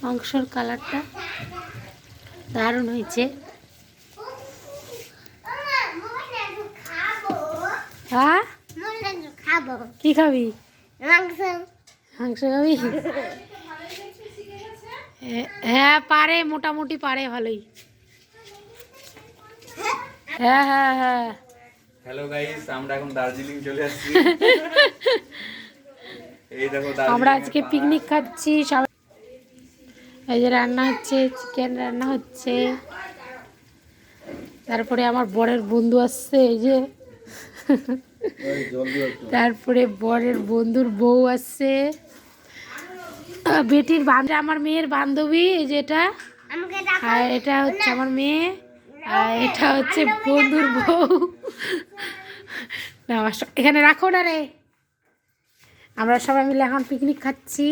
মাংসর কালারটা দারুণ হয়েছে। হ্যাঁ কি খাবি? মাংস খাবি? হ্যাঁ পারে, মোটামুটি পারে ভালোই। হ্যাঁ হ্যাঁ হ্যাঁ। হ্যালো গাইস, আমরা এখন দার্জিলিং চলে আসছি। এই দেখো আমরা আজকে পিকনিক খাচ্ছি। এই যে রান্না হচ্ছে, চিকেন রান্না হচ্ছে। তারপরে আমার বরের বন্ধু আসছে, এই যে। তারপরে বরের বন্ধুর বউ আসছে, বেটির বান্ধবী, আমার মেয়ের বান্ধবী, এই যে এটা। আর এটা হচ্ছে আমার মেয়ে, আর এটা হচ্ছে বন্ধুর বউ। না এখানে রাখো না রে। আমরা সবাই মিলে এখন পিকনিক খাচ্ছি।